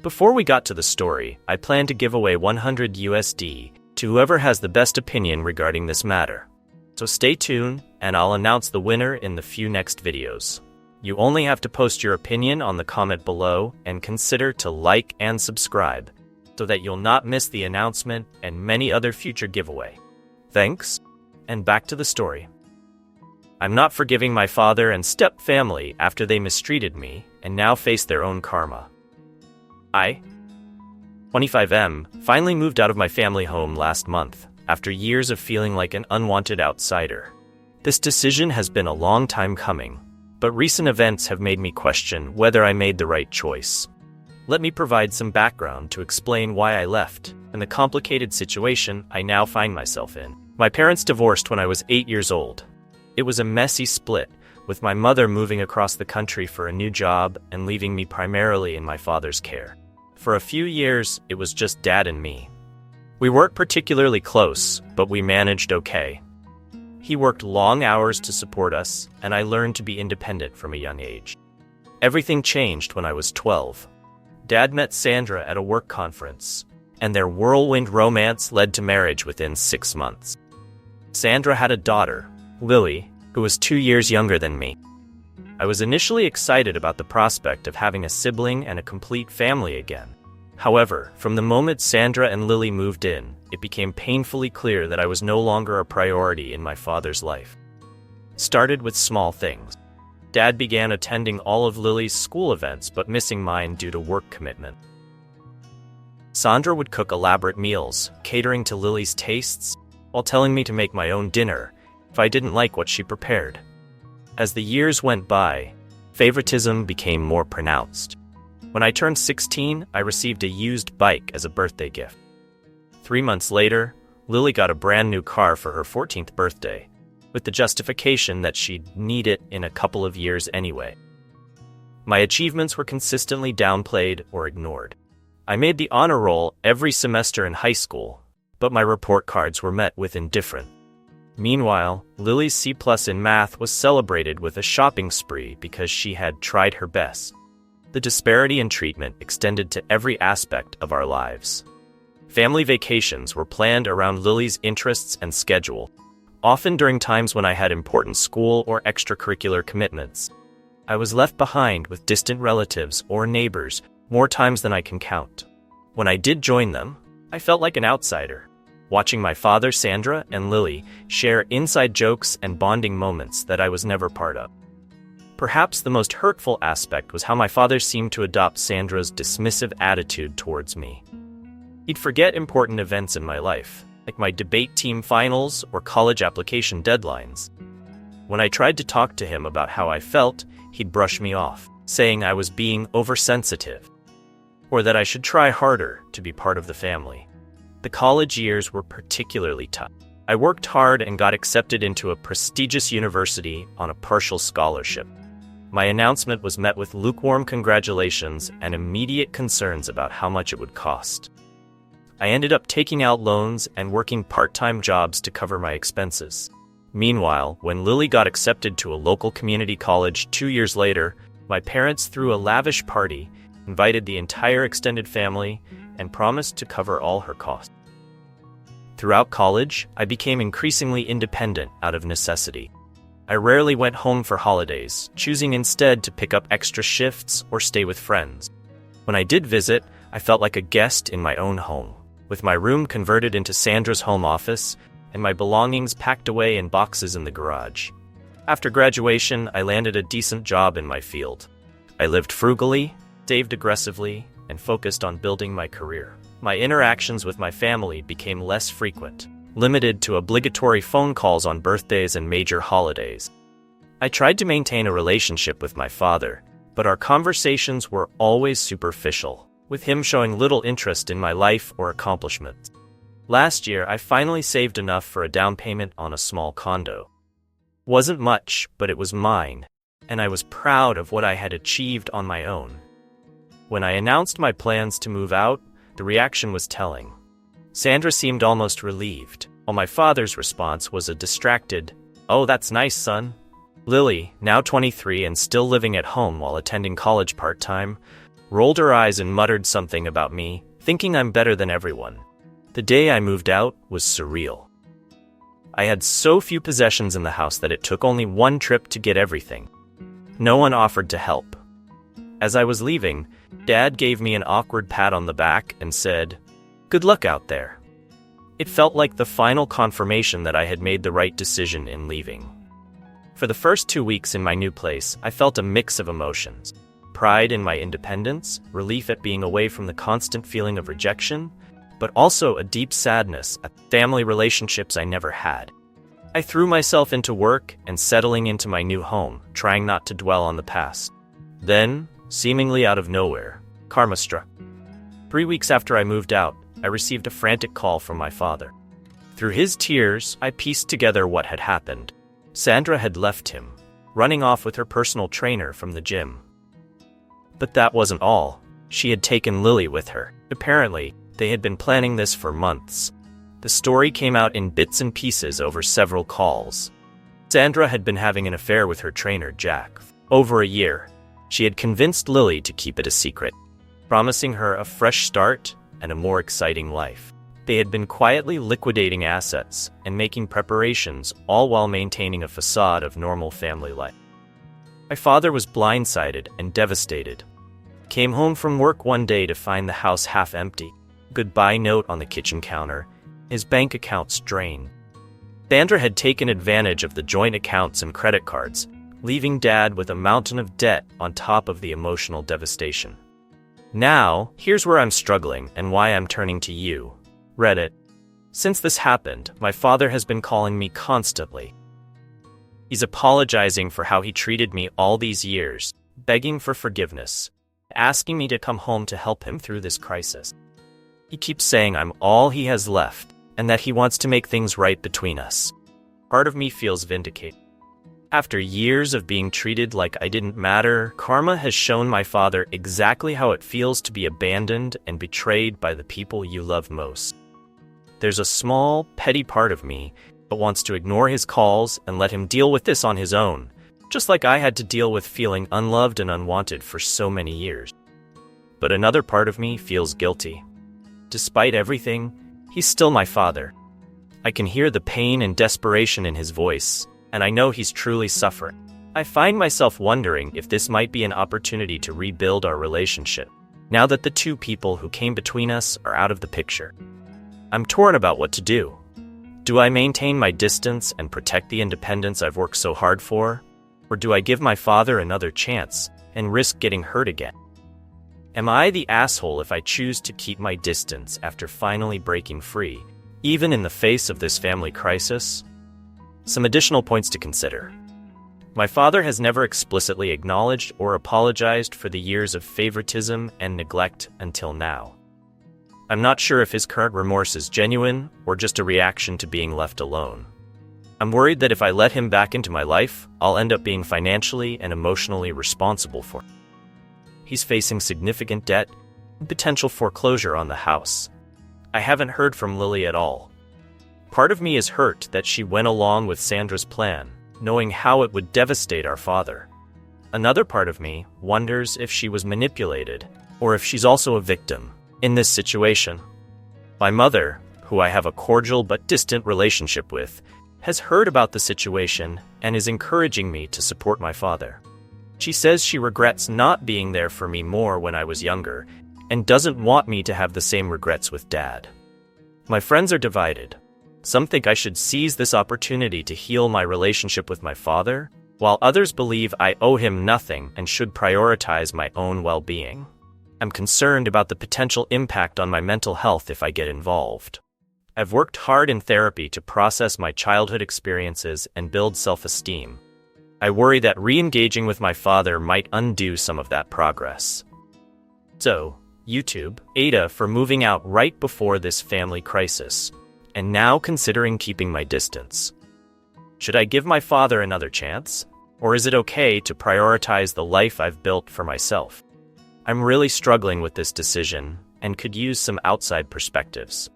Before we got to the story, I plan to give away 100 USD to whoever has the best opinion regarding this matter. So stay tuned, and I'll announce the winner in the few next videos. You only have to post your opinion on the comment below and consider to like and subscribe so that you'll not miss the announcement and many other future giveaway. Thanks, and back to the story. I'm not forgiving my father and step-family after they mistreated me and now face their own karma. I, 25M, finally moved out of my family home last month after years of feeling like an unwanted outsider. This decision has been a long time coming, but recent events have made me question whether I made the right choice. Let me provide some background to explain why I left and the complicated situation I now find myself in. My parents divorced when I was 8 years old. It was a messy split, with my mother moving across the country for a new job and leaving me primarily in my father's care. For a few years, it was just Dad and me. We weren't particularly close, but we managed okay. He worked long hours to support us, and I learned to be independent from a young age. Everything changed when I was 12. Dad met Sandra at a work conference, and their whirlwind romance led to marriage within 6 months. Sandra had a daughter, Lily, who was 2 years younger than me. I was initially excited about the prospect of having a sibling and a complete family again. However, from the moment Sandra and Lily moved in, it became painfully clear that I was no longer a priority in my father's life. Started with small things. Dad began attending all of Lily's school events but missing mine due to work commitment. Sandra would cook elaborate meals, catering to Lily's tastes, while telling me to make my own dinner if I didn't like what she prepared. As the years went by, favoritism became more pronounced. When I turned 16, I received a used bike as a birthday gift. 3 months later, Lily got a brand new car for her 14th birthday, with the justification that she'd need it in a couple of years anyway. My achievements were consistently downplayed or ignored. I made the honor roll every semester in high school, but my report cards were met with indifference. Meanwhile, Lily's C+ in math was celebrated with a shopping spree because she had tried her best. The disparity in treatment extended to every aspect of our lives. Family vacations were planned around Lily's interests and schedule, often during times when I had important school or extracurricular commitments. I was left behind with distant relatives or neighbors more times than I can count. When I did join them, I felt like an outsider, watching my father, Sandra, and Lily share inside jokes and bonding moments that I was never part of. Perhaps the most hurtful aspect was how my father seemed to adopt Sandra's dismissive attitude towards me. He'd forget important events in my life, like my debate team finals or college application deadlines. When I tried to talk to him about how I felt, he'd brush me off, saying I was being oversensitive, or that I should try harder to be part of the family. The college years were particularly tough. I worked hard and got accepted into a prestigious university on a partial scholarship. My announcement was met with lukewarm congratulations and immediate concerns about how much it would cost. I ended up taking out loans and working part-time jobs to cover my expenses. Meanwhile, when Lily got accepted to a local community college 2 years later, my parents threw a lavish party, invited the entire extended family, and promised to cover all her costs. Throughout college, I became increasingly independent out of necessity. I rarely went home for holidays, choosing instead to pick up extra shifts or stay with friends. When I did visit, I felt like a guest in my own home, with my room converted into Sandra's home office and my belongings packed away in boxes in the garage. After graduation, I landed a decent job in my field. I lived frugally, saved aggressively, and focused on building my career. My interactions with my family became less frequent, limited to obligatory phone calls on birthdays and major holidays. I tried to maintain a relationship with my father, but our conversations were always superficial, with him showing little interest in my life or accomplishments. Last year, I finally saved enough for a down payment on a small condo. Wasn't much, but it was mine, and I was proud of what I had achieved on my own. When I announced my plans to move out, the reaction was telling. Sandra seemed almost relieved, while my father's response was a distracted, "Oh, that's nice, son." Lily, now 23 and still living at home while attending college part-time, rolled her eyes and muttered something about me, thinking I'm better than everyone. The day I moved out was surreal. I had so few possessions in the house that it took only one trip to get everything. No one offered to help. As I was leaving, Dad gave me an awkward pat on the back and said, "Good luck out there." It felt like the final confirmation that I had made the right decision in leaving. For the first 2 weeks in my new place, I felt a mix of emotions. Pride in my independence, relief at being away from the constant feeling of rejection, but also a deep sadness at family relationships I never had. I threw myself into work and settling into my new home, trying not to dwell on the past. Then, seemingly out of nowhere, karma struck. 3 weeks after I moved out, I received a frantic call from my father. Through his tears, I pieced together what had happened. Sandra had left him, running off with her personal trainer from the gym. But that wasn't all. She had taken Lily with her. Apparently, they had been planning this for months. The story came out in bits and pieces over several calls. Sandra had been having an affair with her trainer, Jack. Over a year, she had convinced Lily to keep it a secret, promising her a fresh start and a more exciting life. They had been quietly liquidating assets and making preparations, all while maintaining a facade of normal family life. My father was blindsided and devastated. Came home from work one day to find the house half empty, goodbye note on the kitchen counter, his bank accounts drained. Sandra had taken advantage of the joint accounts and credit cards, leaving Dad with a mountain of debt on top of the emotional devastation. Now, here's where I'm struggling and why I'm turning to you, Reddit. Since this happened, my father has been calling me constantly. He's apologizing for how he treated me all these years, begging for forgiveness, asking me to come home to help him through this crisis. He keeps saying I'm all he has left, and that he wants to make things right between us. Part of me feels vindicated. After years of being treated like I didn't matter, karma has shown my father exactly how it feels to be abandoned and betrayed by the people you love most. There's a small, petty part of me that wants to ignore his calls and let him deal with this on his own, just like I had to deal with feeling unloved and unwanted for so many years. But another part of me feels guilty. Despite everything, he's still my father. I can hear the pain and desperation in his voice, and I know he's truly suffering. I find myself wondering if this might be an opportunity to rebuild our relationship, now that the two people who came between us are out of the picture. I'm torn about what to do. Do I maintain my distance and protect the independence I've worked so hard for? Or do I give my father another chance and risk getting hurt again? Am I the asshole if I choose to keep my distance after finally breaking free, even in the face of this family crisis? Some additional points to consider. My father has never explicitly acknowledged or apologized for the years of favoritism and neglect until now. I'm not sure if his current remorse is genuine or just a reaction to being left alone. I'm worried that if I let him back into my life, I'll end up being financially and emotionally responsible for him. He's facing significant debt and potential foreclosure on the house. I haven't heard from Lily at all. Part of me is hurt that she went along with Sandra's plan, knowing how it would devastate our father. Another part of me wonders if she was manipulated, or if she's also a victim in this situation. My mother, who I have a cordial but distant relationship with, has heard about the situation and is encouraging me to support my father. She says she regrets not being there for me more when I was younger, and doesn't want me to have the same regrets with Dad. My friends are divided. Some think I should seize this opportunity to heal my relationship with my father, while others believe I owe him nothing and should prioritize my own well-being. I'm concerned about the potential impact on my mental health if I get involved. I've worked hard in therapy to process my childhood experiences and build self-esteem. I worry that re-engaging with my father might undo some of that progress. So, YouTube, AITA for moving out right before this family crisis, and now considering keeping my distance. Should I give my father another chance? Or is it okay to prioritize the life I've built for myself? I'm really struggling with this decision and could use some outside perspectives.